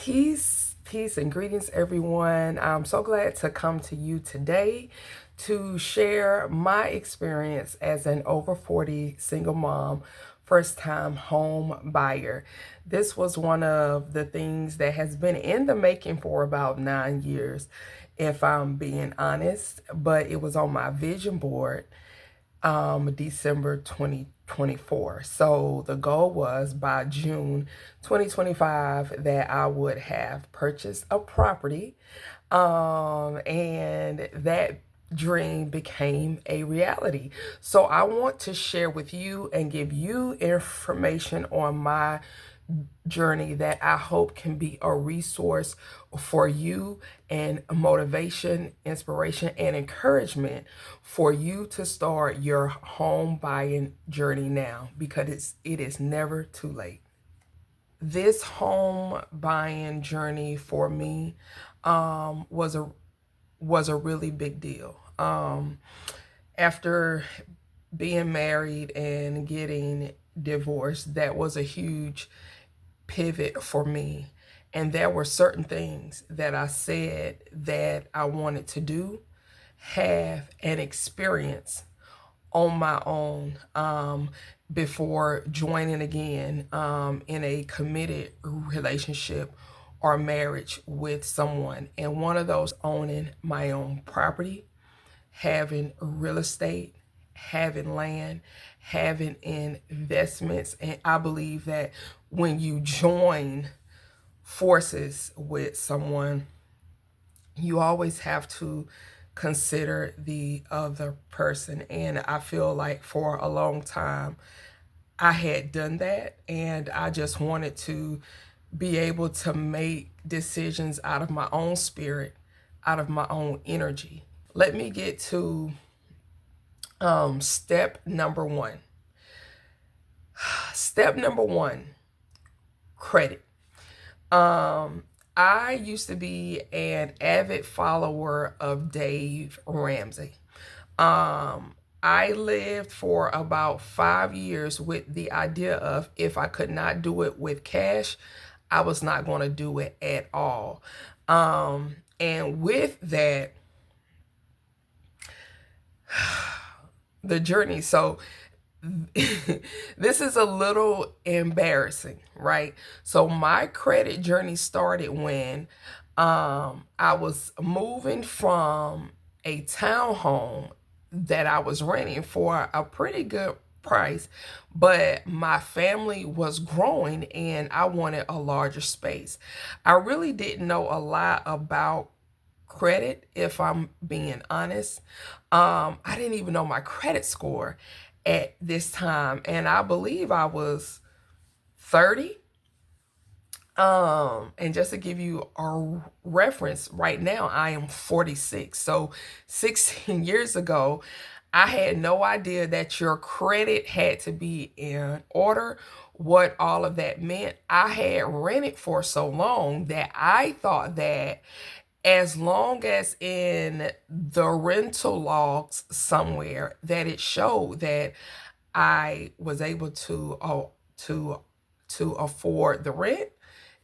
Peace and greetings, everyone. I'm so glad to come to you today to share my experience as an over 40 single mom, first time home buyer. This was one of the things that has been in the making for about 9 years, if I'm being honest, but it was on my vision board December 2024. So the goal was by June 2025 that I would have purchased a property, and that dream became a reality. So I want to share with you and give you information on my journey that I hope can be a resource for you and motivation, inspiration, and encouragement for you to start your home buying journey now, because it is never too late. This home buying journey for me was a really big deal. After being married and getting divorced, that was a huge pivot for me. And there were certain things that I said that I wanted to do, have, and experience on my own before joining again in a committed relationship or marriage with someone. And one of those, owning my own property, having real estate, having land, having investments. And I believe that when you join forces with someone, you always have to consider the other person. And I feel like for a long time, I had done that, and I just wanted to be able to make decisions out of my own spirit, out of my own energy. Let me get to step number one. Step number one, credit. I used to be an avid follower of Dave Ramsey. I lived for about 5 years with the idea of, if I could not do it with cash, I was not going to do it at all. And with that, the journey. So this is a little embarrassing, right? So my credit journey started when I was moving from a townhome that I was renting for a pretty good price, but my family was growing and I wanted a larger space. I really didn't know a lot about credit, if I'm being honest. I didn't even know my credit score at this time, and I believe I was 30. And just to give you a reference, right now I am 46. So 16 years ago, I had no idea that your credit had to be in order, what all of that meant. I had rented for so long that I thought that as long as in the rental logs somewhere that it showed that I was able to afford the rent,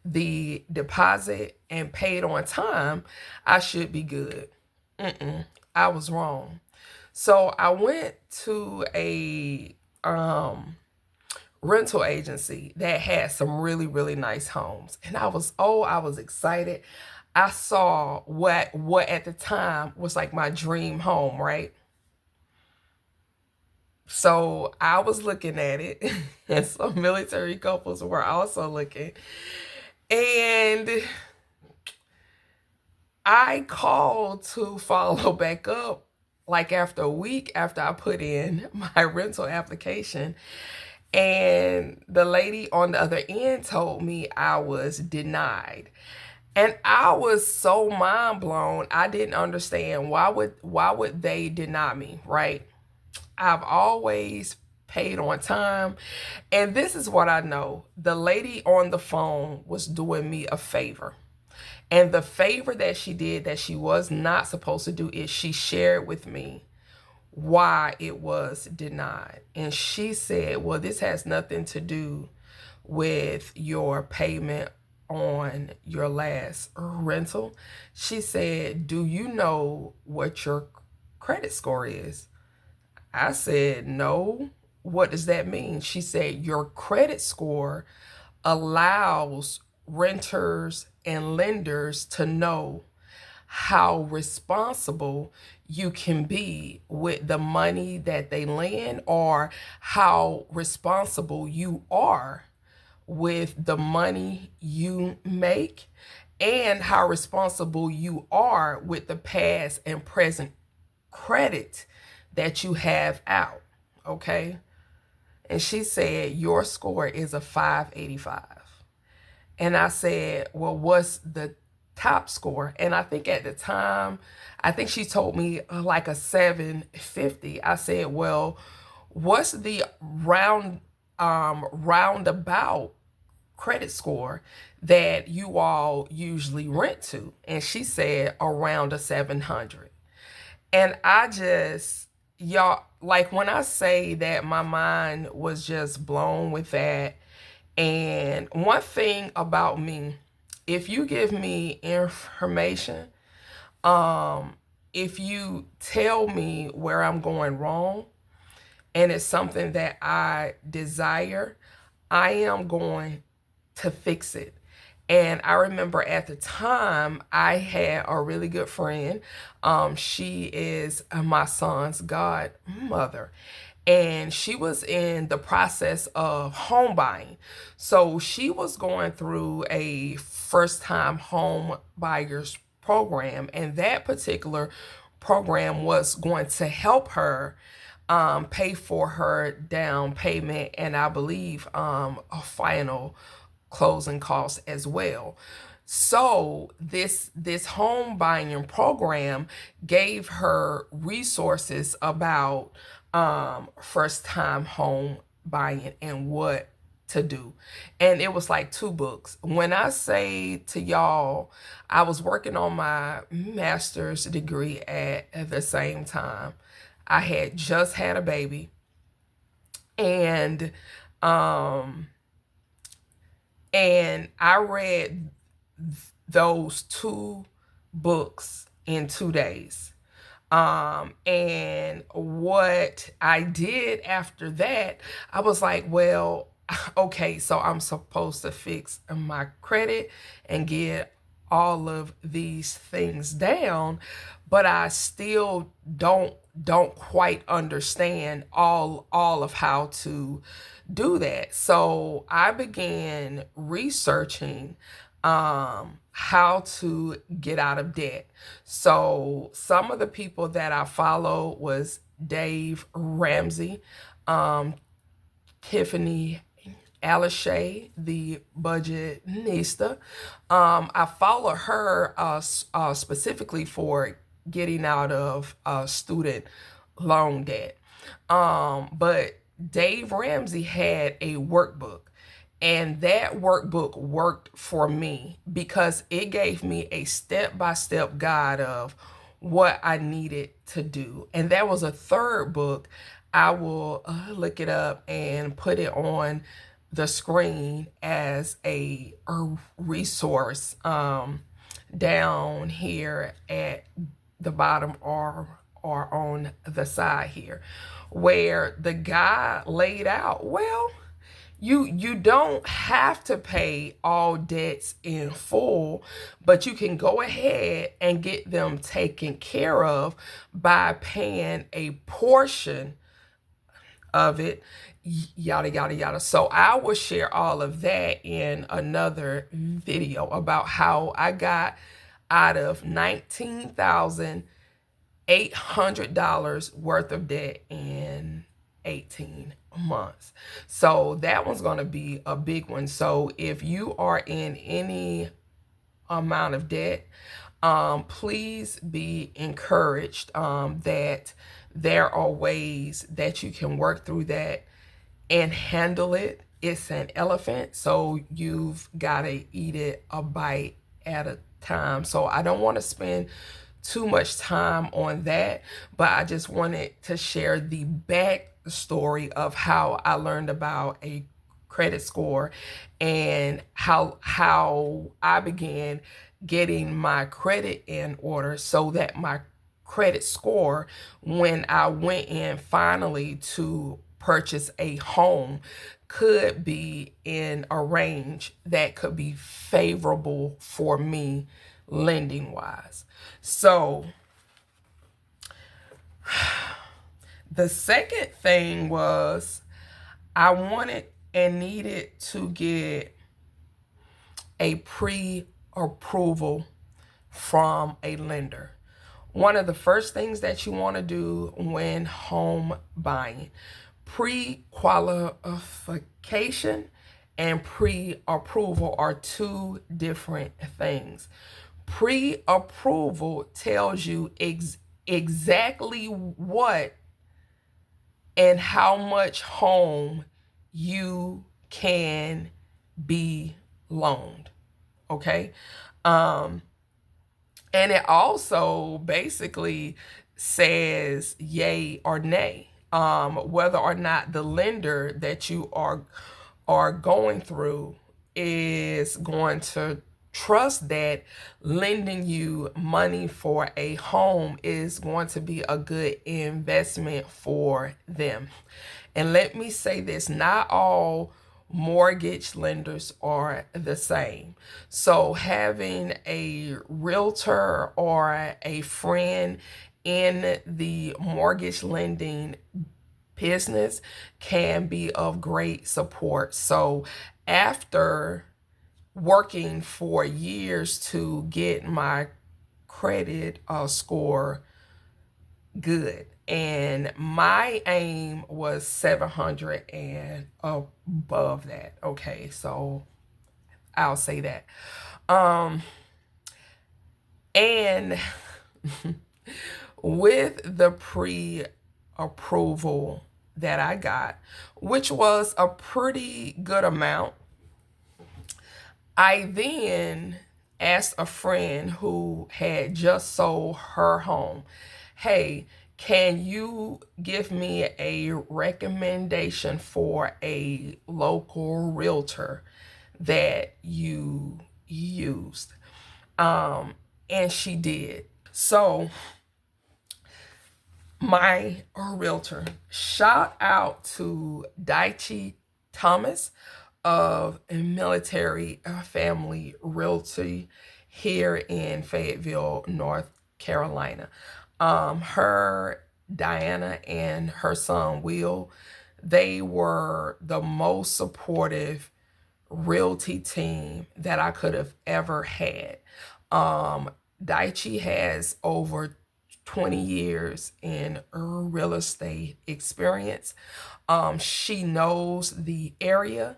the deposit, and paid on time, I should be good. I was wrong. So I went to a rental agency that had some really, really nice homes. And I was excited. I saw what at the time was like my dream home, right? So I was looking at it, and some military couples were also looking. And I called to follow back up, like after a week after I put in my rental application. And the lady on the other end told me I was denied. And I was so mind blown. I didn't understand why would they deny me, right? I've always paid on time. And this is what I know. The lady on the phone was doing me a favor. And the favor that she did that she was not supposed to do is she shared with me why it was denied. And she said, well, this has nothing to do with your payment on your last rental. She said, do you know what your credit score is? I said, no. What does that mean? She said, your credit score allows renters and lenders to know how responsible you can be with the money that they lend, or how responsible you are with the money you make, and how responsible you are with the past and present credit that you have out. Okay. And she said, your score is a 585. And I said, well, what's the top score? And I think at the time, I think she told me like a 750. I said, well, what's the roundabout credit score that you all usually rent to? And she said around a 700. And I just, y'all, like when I say that my mind was just blown with that. And one thing about me, if you give me information, if you tell me where I'm going wrong and it's something that I desire, I am going to fix it. And I remember at the time, I had a really good friend. She is my son's godmother. And she was in the process of home buying. So she was going through a first-time home buyers program. And that particular program was going to help her pay for her down payment, and I believe a final closing costs as well. So this home buying program gave her resources about first time home buying and what to do. And it was like 2 books. When I say to y'all, I was working on my master's degree at the same time. I had just had a baby, and I read those 2 books in 2 days. And what I did after that, I was like, well, okay, so I'm supposed to fix my credit and get all of these things down, but I still don't quite understand all of how to do that. So I began researching how to get out of debt. So some of the people that I follow was Dave Ramsey, Tiffany Alashay, the budgetista. I follow her specifically for getting out of student loan debt. But Dave Ramsey had a workbook. And that workbook worked for me because it gave me a step-by-step guide of what I needed to do. And that was a third book. I will look it up and put it on the screen as a resource down here at the bottom or on the side here, where the guy laid out, well, you don't have to pay all debts in full, but you can go ahead and get them taken care of by paying a portion of it, yada, yada, yada. So I will share all of that in another video about how I got out of $19,800 worth of debt in 18 months. So that one's going to be a big one. So if you are in any amount of debt, please be encouraged that there are ways that you can work through that and handle it. It's an elephant, so you've got to eat it a bite at a time. So I don't want to spend too much time on that, but I just wanted to share the backstory of how I learned about a credit score, and how I began getting my credit in order so that my credit score, when I went in finally to purchase a home, could be in a range that could be favorable for me lending wise. So the second thing was I wanted and needed to get a pre-approval from a lender. One of the first things that you want to do when home buying, pre-qualification and pre-approval are two different things. Pre-approval tells you exactly what and how much home you can be loaned. Okay. And it also basically says yay or nay, whether or not the lender that you are going through is going to trust that lending you money for a home is going to be a good investment for them. And let me say this, not all mortgage lenders are the same. So having a realtor or a friend in the mortgage lending business can be of great support. So after working for years to get my credit score good, and my aim was 700 and above that. Okay, so I'll say that. And with the pre-approval that I got, which was a pretty good amount, I then asked a friend who had just sold her home, hey, can you give me a recommendation for a local realtor that you used? And she did. So my realtor, shout out to Daichi Thomas of Military Family Realty here in Fayetteville, North Carolina. Her, Diana, and her son Will, they were the most supportive realty team that I could have ever had. Daichi has over 20 years in real estate experience. She knows the area,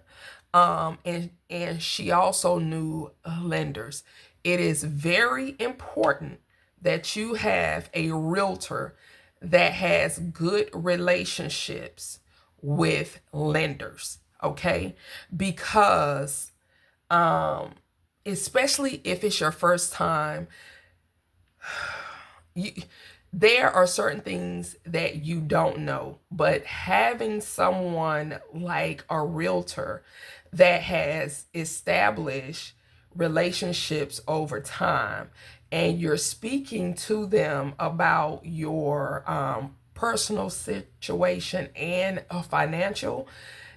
and she also knew lenders. It is very important that you have a realtor that has good relationships with lenders, okay? Because especially if it's your first time, there are certain things that you don't know, but having someone like a realtor that has established relationships over time, and you're speaking to them about your personal situation and financial,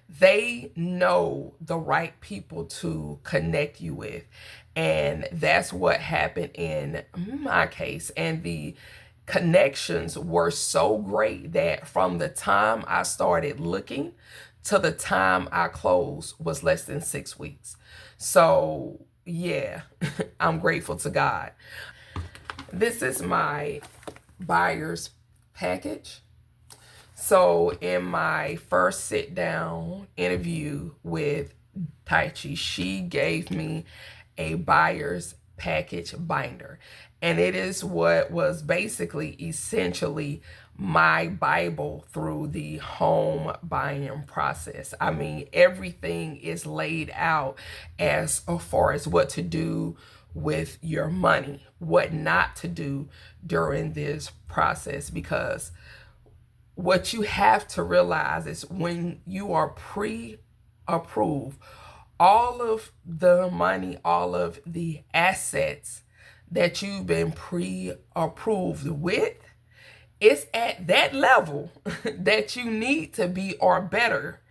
they know the right people to connect you with. And that's what happened in my case. And the connections were so great that from the time I started looking to the time I closed was less than 6 weeks. So yeah, I'm grateful to God. This is my buyer's package. So in my first sit down interview with Taichi, she gave me a buyer's package binder. And it is what was basically essentially my Bible through the home buying process. I mean, everything is laid out as far as what to do with your money, what not to do during this process, because what you have to realize is when you are pre-approved approved. All of the money, all of the assets that you've been pre-approved with, it's at that level that you need to be or better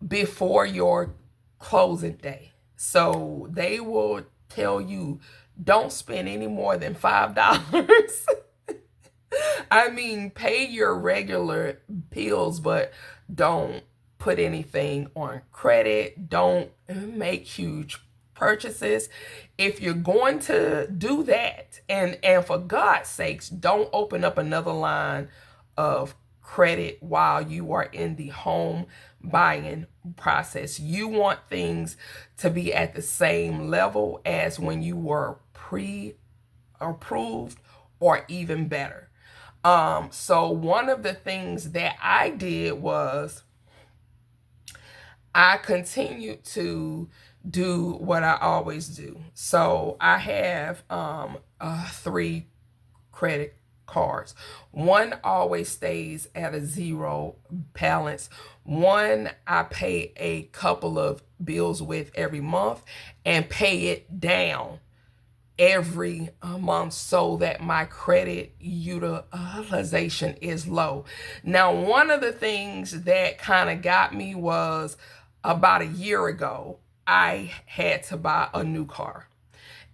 before your closing day. So they will tell you, don't spend any more than $5. I mean, pay your regular bills, but don't put anything on credit. Don't make huge purchases. If you're going to do that, and for God's sakes, don't open up another line of credit while you are in the home buying process. You want things to be at the same level as when you were pre-approved or even better. So one of the things that I did was I continued to do what I always do. So I have 3 credit cards. One always stays at a 0 balance. One I pay a couple of bills with every month and pay it down every month so that my credit utilization is low. Now, one of the things that kind of got me was about a year ago, I had to buy a new car.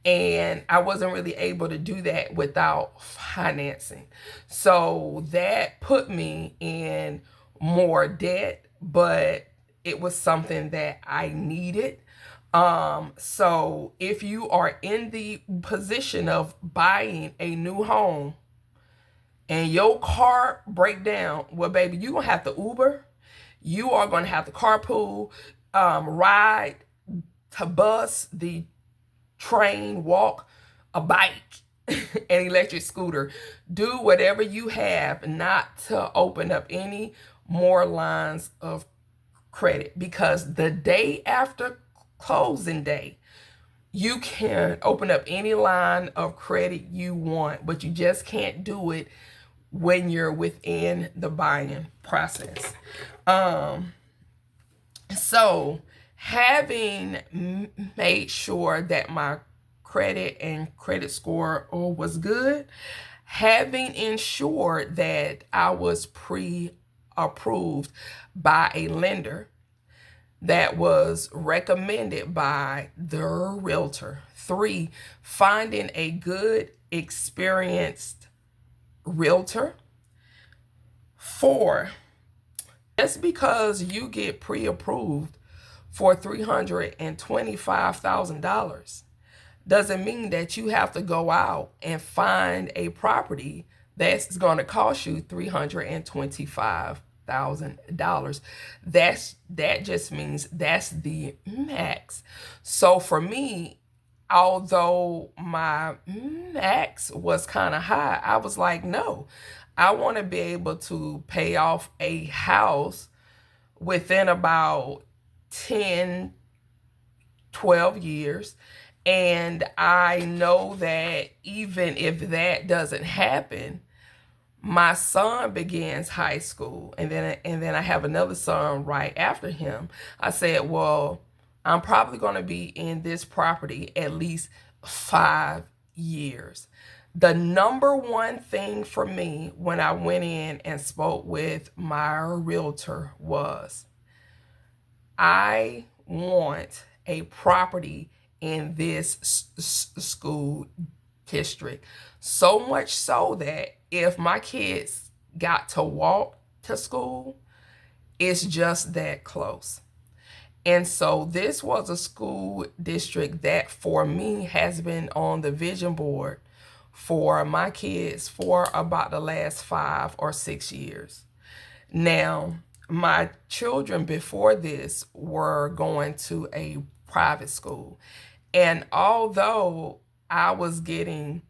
And I wasn't really able to do that without financing. So that put me in more debt, but it was something that I needed. So if you are in the position of buying a new home and your car break down, well, baby, you're going to have to Uber. You are going to have to carpool, ride to bus, the train, walk, a bike, an electric scooter. Do whatever you have not to open up any more lines of credit, because the day after closing day, you can open up any line of credit you want, but you just can't do it when you're within the buying process. So having made sure that my credit and credit score was good, having ensured that I was pre-approved by a lender that was recommended by the Realtor. 3, finding a good, experienced Realtor. 4, just because you get pre-approved for $325,000 doesn't mean that you have to go out and find a property that's going to cost you $325,000. That just means that's the max. So for me, although my max was kind of high, I was like, no, I want to be able to pay off a house within about 10, 12 years. And I know that even if that doesn't happen, my son begins high school, and then I have another son right after him. I said, well, I'm probably going to be in this property at least 5 years. The number one thing for me when I went in and spoke with my realtor was, I want a property in this school district. So much so that if my kids got to walk to school, it's just that close. And so this was a school district that for me has been on the vision board for my kids for about the last 5 or 6 years. Now, my children before this were going to a private school. And although I was getting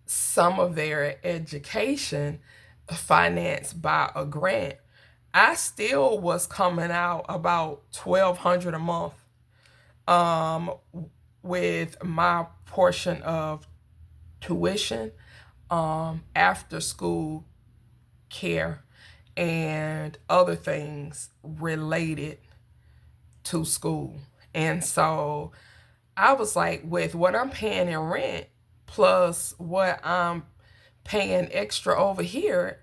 some of their education financed by a grant, I still was coming out about $1,200 a month with my portion of tuition, after school care, and other things related to school. And so I was like, with what I'm paying in rent plus what I'm paying extra over here,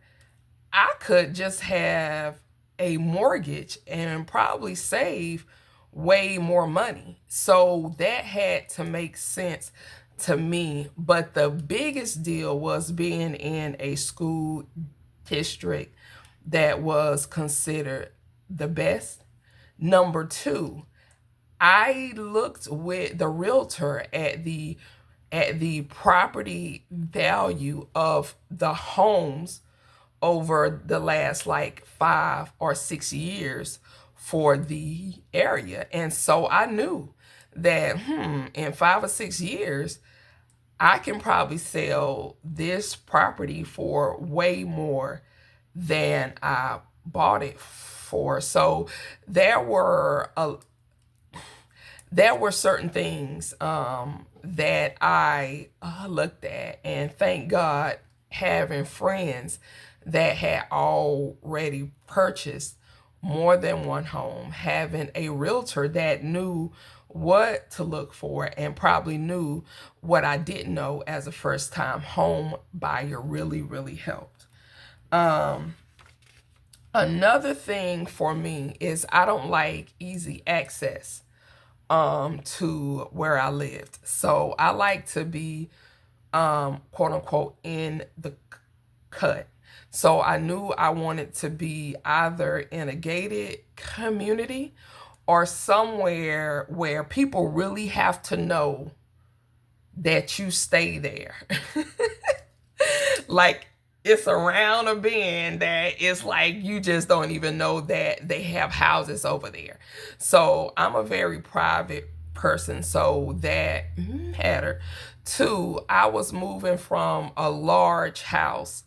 I could just have a mortgage and probably save way more money. So that had to make sense to me. But the biggest deal was being in a school district that was considered the best. Number two, I looked with the realtor at the property value of the homes over the last like 5 or 6 years for the area. And so I knew that in 5 or 6 years, I can probably sell this property for way more than I bought it for. So there were certain things that I looked at, and thank God having friends that had already purchased more than one home, having a realtor that knew what to look for and probably knew what I didn't know as a first time home buyer really, really helped. Another thing for me is I don't like easy access to where I lived. So I like to be quote unquote in the cut. So I knew I wanted to be either in a gated community or somewhere where people really have to know that you stay there. Like it's around a bend that it's like you just don't even know that they have houses over there. So I'm a very private person, so that mattered. Two, I was moving from a large house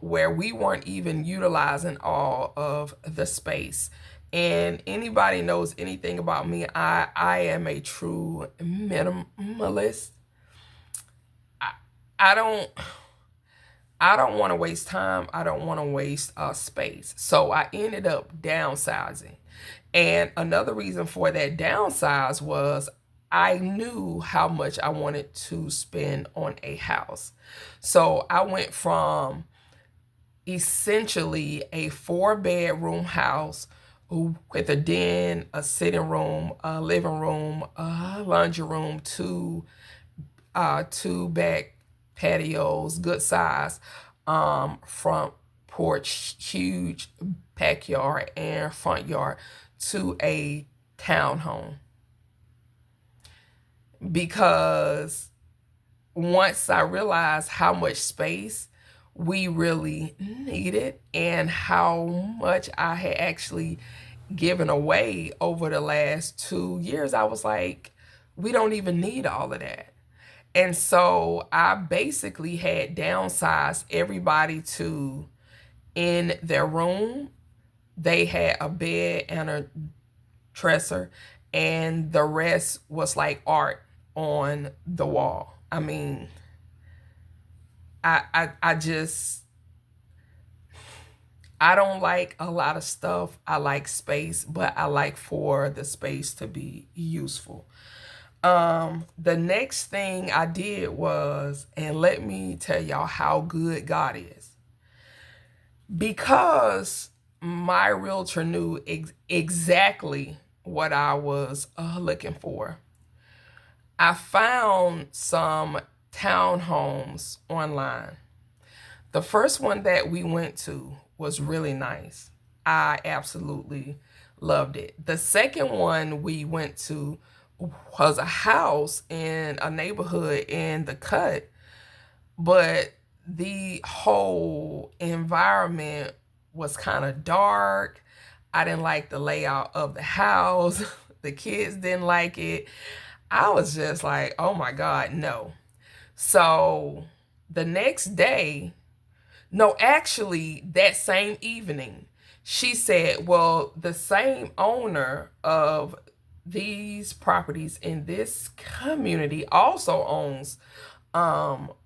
where we weren't even utilizing all of the space. And anybody knows anything about me, I am a true minimalist. I, I don't I don't want to waste time. I don't want to waste space. So I ended up downsizing. And another reason for that downsize was I knew how much I wanted to spend on a house. So I went from essentially a 4-bedroom house with a den, a sitting room, a living room, a laundry room, two back patios, good size, front porch, huge backyard and front yard, to a townhome. Because once I realized how much space we really needed and how much I had actually given away over the last 2 years, I was like, we don't even need all of that. And so I basically had downsized everybody to, in their room, they had a bed and a dresser, and the rest was like art on the wall. I mean, I just, I don't like a lot of stuff. I like space, but I like for the space to be useful. The next thing I did was, and let me tell y'all how good God is. Because my realtor knew exactly what I was looking for, I found some townhomes online. The first one that we went to was really nice. I absolutely loved it. The second one we went to was a house in a neighborhood in the cut, but the whole environment was kind of dark. I didn't like the layout of the house. The kids didn't like it. I was just like, oh my God, no. So the next day, no, actually, that same evening, she said, well, the same owner of these properties in this community also owns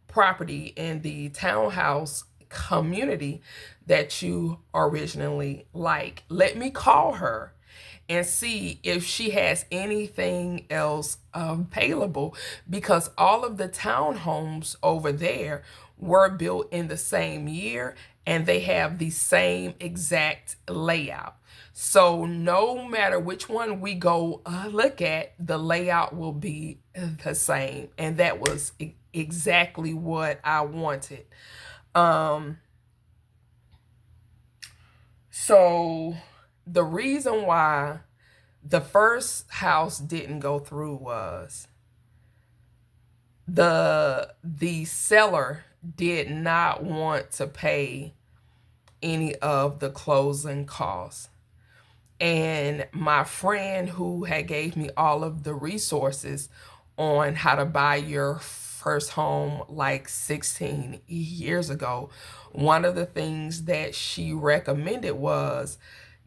property in the townhouse community that you originally like. Let me call her and see if she has anything else available, because all of the townhomes over there were built in the same year and they have the same exact layout. So no matter which one we go look at, the layout will be the same. And that was exactly what I wanted. So the reason why the first house didn't go through was the seller did not want to pay any of the closing costs. And my friend who had gave me all of the resources on how to buy your first home like 16 years ago, one of the things that she recommended was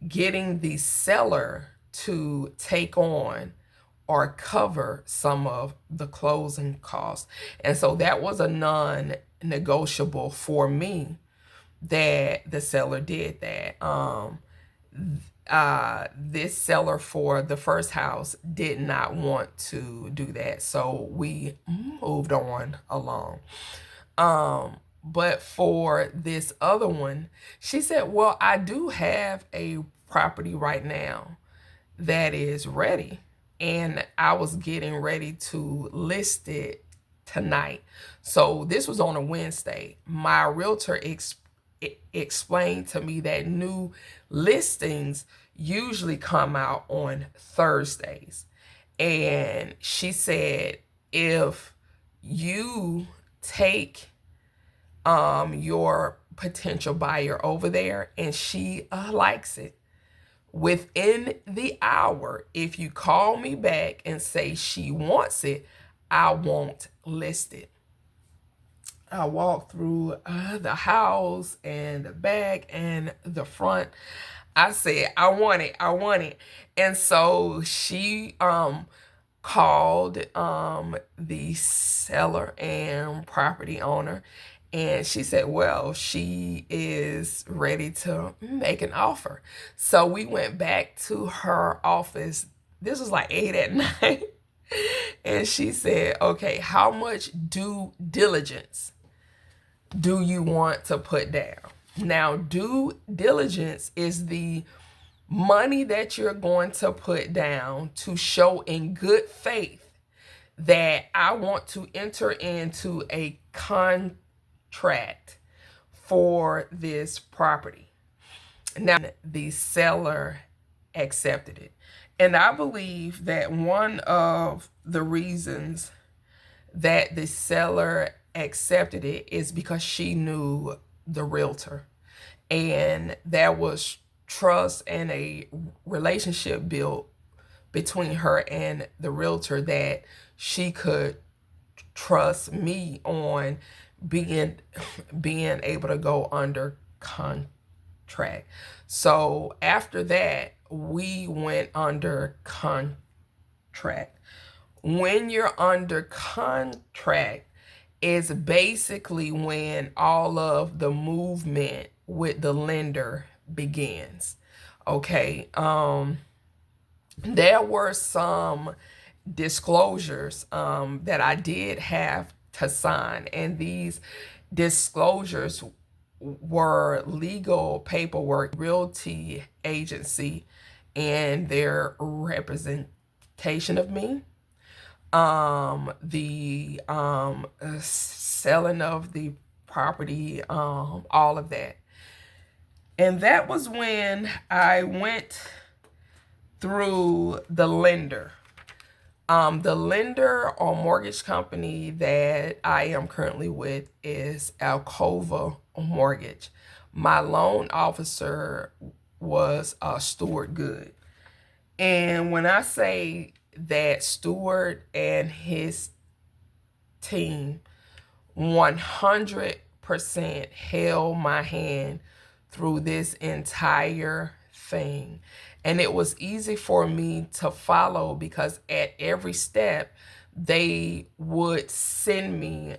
getting the seller to take on or cover some of the closing costs. And so that was a non-negotiable for me that the seller did that. This seller for the first house did not want to do that, so we moved on along. But for this other one, she said, well, I do have a property right now that is ready, and I was getting ready to list it tonight. So this was on a Wednesday. My realtor explained to me that new listings usually come out on Thursdays. And she said, if you take your potential buyer over there and she likes it, within the hour, if you call me back and say she wants it, I won't list it. I walked through the house and the back and the front. I said, I want it, I want it. And so she called the seller and property owner, and she said, well, she is ready to make an offer. So we went back to her office. This was like 8 at night. And she said, okay, how much due diligence do you want to put down? Now, due diligence is the money that you're going to put down to show in good faith that I want to enter into a contract for this property. Now, the seller accepted it. And I believe that one of the reasons that the seller accepted it is because she knew the realtor, and there was trust and a relationship built between her and the realtor that she could trust me on being able to go under contract. So after that, we went under contract. When you're under contract is basically when all of the movement with the lender begins. Okay. There were some disclosures that I did have to sign, and these disclosures were legal paperwork, realty agency, and their representation of me, the selling of the property, all of that. And that was when I went through the lender. The lender or mortgage company that I am currently with is Alcova Mortgage. My loan officer was Stuart Good. And when I say that Stuart and his team 100% held my hand through this entire thing. And it was easy for me to follow because at every step, they would send me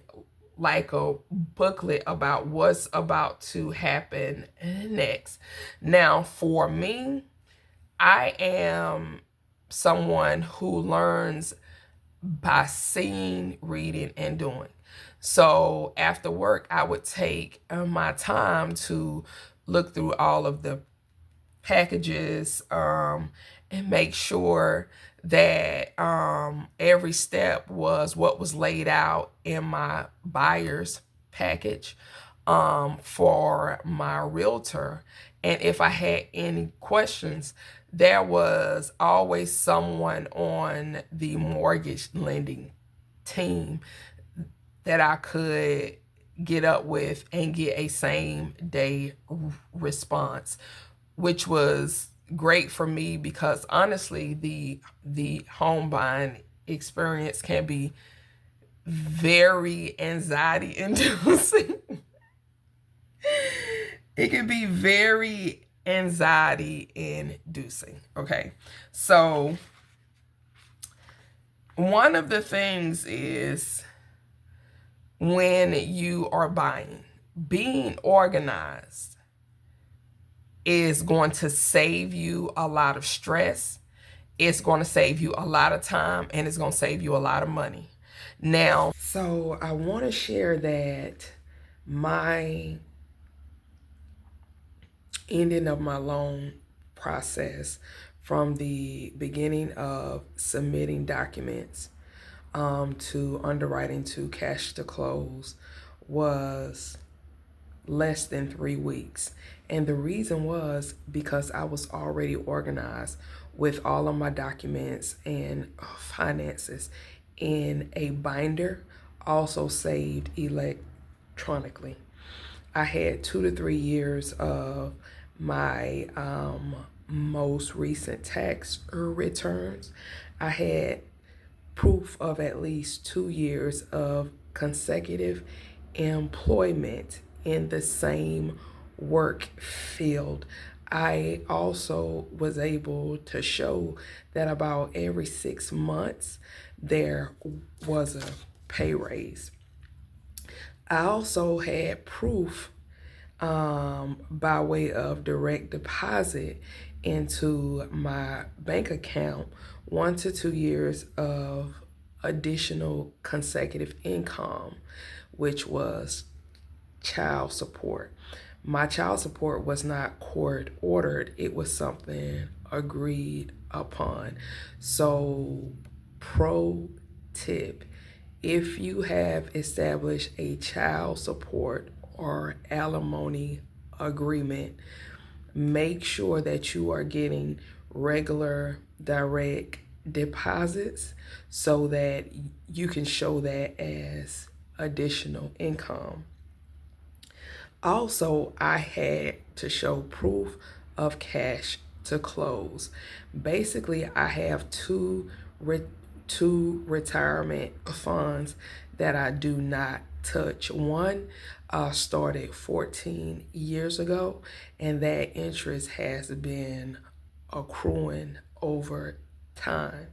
like a booklet about what's about to happen next. Now, for me, I am someone who learns by seeing, reading, and doing. So after work, I would take my time to look through all of the packages, and make sure that every step was what was laid out in my buyer's package for my realtor. And if I had any questions, there was always someone on the mortgage lending team that I could get up with and get a same day response, which was great for me because honestly, the home buying experience can be very anxiety inducing. It can be very anxiety inducing. Okay. So one of the things is when you are buying, being organized is going to save you a lot of stress. It's going to save you a lot of time, and it's going to save you a lot of money. Now, so I want to share that my ending of my loan process from the beginning of submitting documents to underwriting to cash to close was less than 3 weeks. And the reason was because I was already organized with all of my documents and finances in a binder, also saved electronically. I had 2 to 3 years of my most recent tax returns. I had proof of at least 2 years of consecutive employment in the same work field. I also was able to show that about every 6 months there was a pay raise. I also had proof by way of direct deposit into my bank account 1 to 2 years of additional consecutive income, which was child support. My child support was not court ordered, it was something agreed upon. So, pro tip, if you have established a child support or alimony agreement, make sure that you are getting regular direct deposits so that you can show that as additional income. Also, I had to show proof of cash to close. Basically, I have two retirement funds that I do not touch. One started 14 years ago, and that interest has been accruing over time.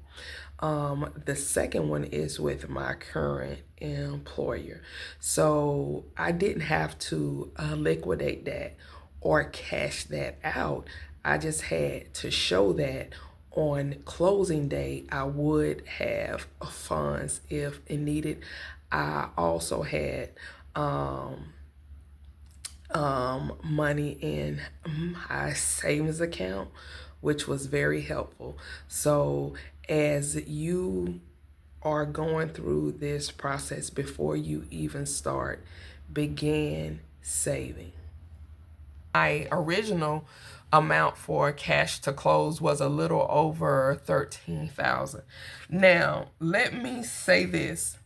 The second one is with my current employer. So I didn't have to liquidate that or cash that out. I just had to show that on closing day, I would have funds if needed. I also had money in my savings account, which was very helpful. So as you are going through this process, before you even start, begin saving. My original amount for cash to close was a little over $13,000. Now, let me say this.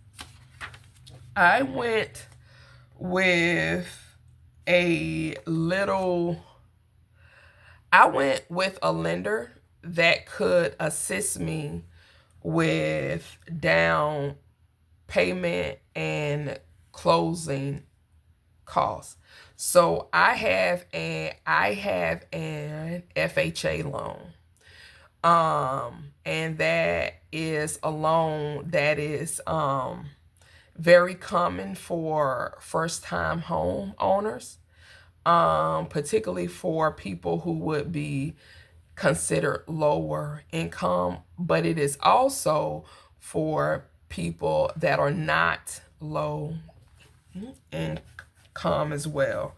I went with a lender that could assist me with down payment and closing costs. So I have an FHA loan. And that is a loan that is very common for first-time home owners, particularly for people who would be considered lower income, but it is also for people that are not low income as well.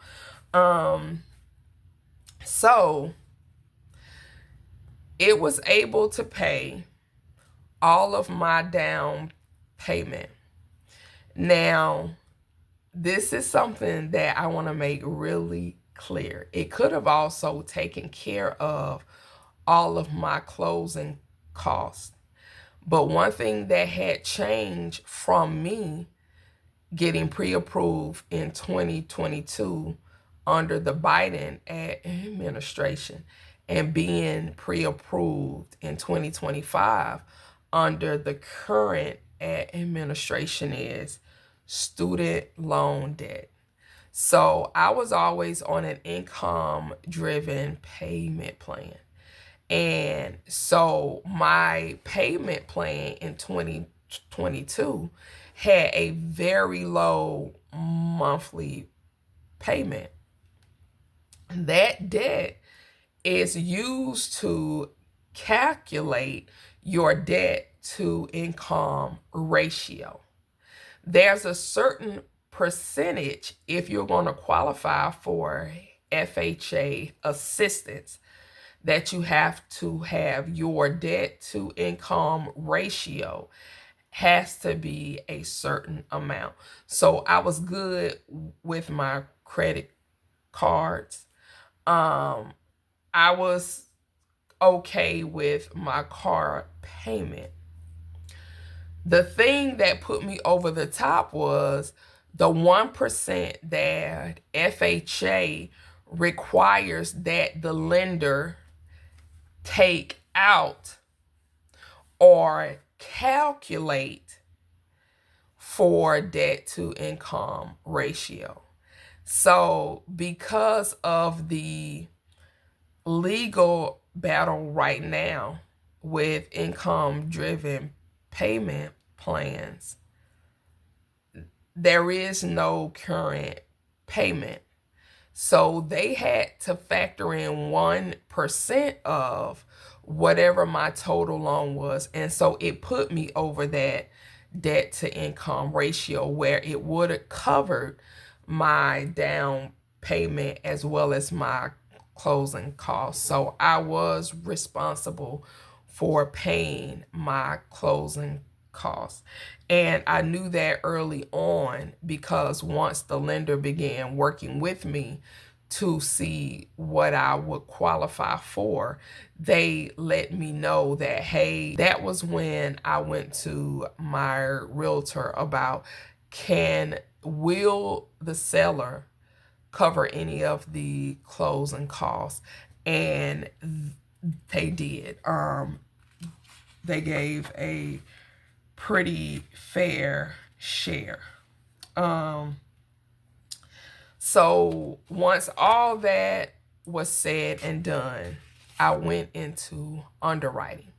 So it was able to pay all of my down payment. Now, this is something that I want to make really clear. It could have also taken care of all of my closing costs. But one thing that had changed from me getting pre-approved in 2022 under the Biden administration and being pre-approved in 2025 under the current administration is student loan debt. So I was always on an income-driven payment plan. And so my payment plan in 2022 had a very low monthly payment. That debt is used to calculate your debt to income ratio. There's a certain percentage if you're going to qualify for FHA assistance that you have to have your debt to income ratio has to be a certain amount. So I was good with my credit cards. I was okay with my car payment. The thing that put me over the top was the 1% that FHA requires that the lender take out or calculate for debt to income ratio. So because of the legal battle right now with income driven payment plans, there is no current payment. So they had to factor in 1% of whatever my total loan was. And so it put me over that debt to income ratio where it would have covered my down payment as well as my closing costs. So I was responsible for paying my closing costs. And I knew that early on because once the lender began working with me to see what I would qualify for, they let me know that, hey, that was when I went to my realtor about will the seller cover any of the closing costs? And they did. They gave a pretty fair share. So once all that was said and done, I went into underwriting.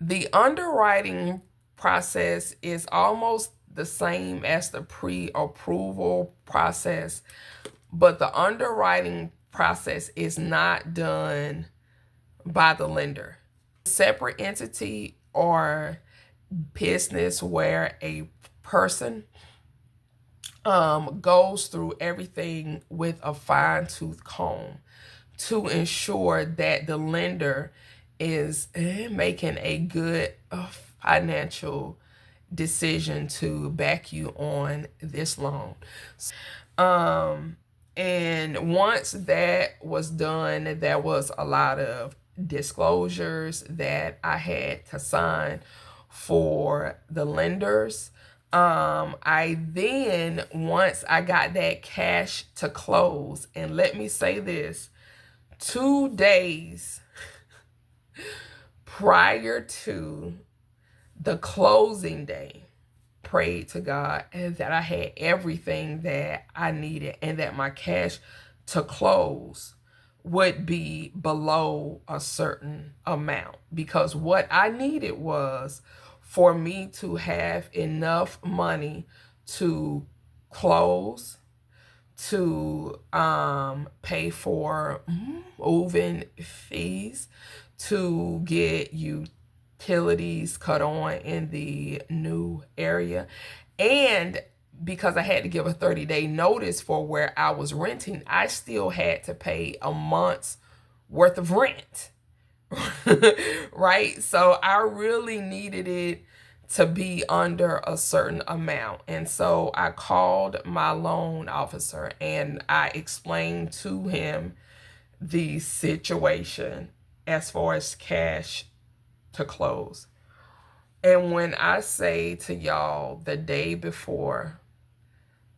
The underwriting process is almost the same as the pre-approval process, but the underwriting process is not done by the lender. Separate entity or business where a person goes through everything with a fine-tooth comb to ensure that the lender is making a good financial decision to back you on this loan. And once that was done, there was a lot of disclosures that I had to sign for the lenders. I then, once I got that cash to close, and let me say this, 2 days prior to the closing day, prayed to God that I had everything that I needed and that my cash to close would be below a certain amount, because what I needed was for me to have enough money to close, to pay for moving fees, to get utilities cut on in the new area, and because I had to give a 30-day notice for where I was renting, I still had to pay a month's worth of rent. Right? So I really needed it to be under a certain amount. And so I called my loan officer and I explained to him the situation as far as cash to close. And when I say to y'all, the day before,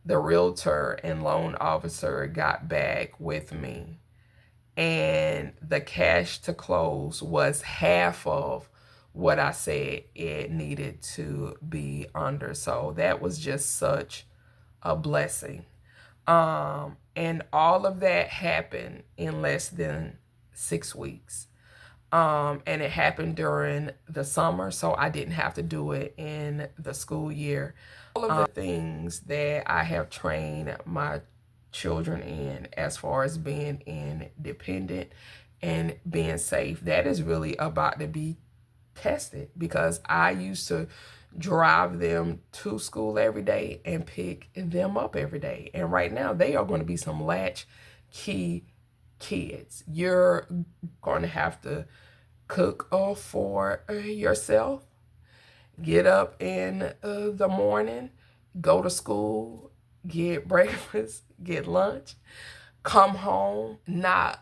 the realtor and loan officer got back with me, and the cash to close was half of what I said it needed to be under. So that was just such a blessing. And all of that happened in less than 6 weeks. And it happened during the summer, so I didn't have to do it in the school year. All of the things that I have trained my children in, as far as being independent and being safe, that is really about to be tested, because I used to drive them to school every day and pick them up every day. And right now they are going to be some latchkey kids. You're going to have to cook for yourself, get up in the morning, go to school, get breakfast, get lunch, come home, not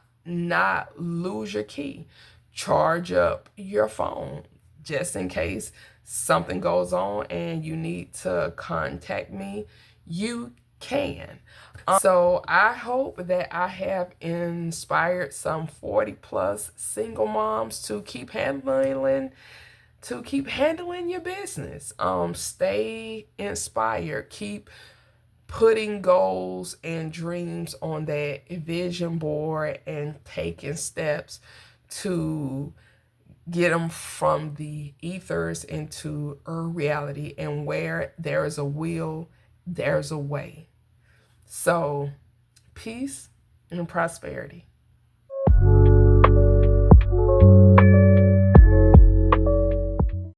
lose your key, charge up your phone just in case something goes on and you need to contact me, you can. So I hope that I have inspired some 40 plus single moms to keep handling your business. Stay inspired. Keep putting goals and dreams on that vision board and taking steps to get them from the ethers into a reality. And where there is a will, there's a way. So, peace and prosperity.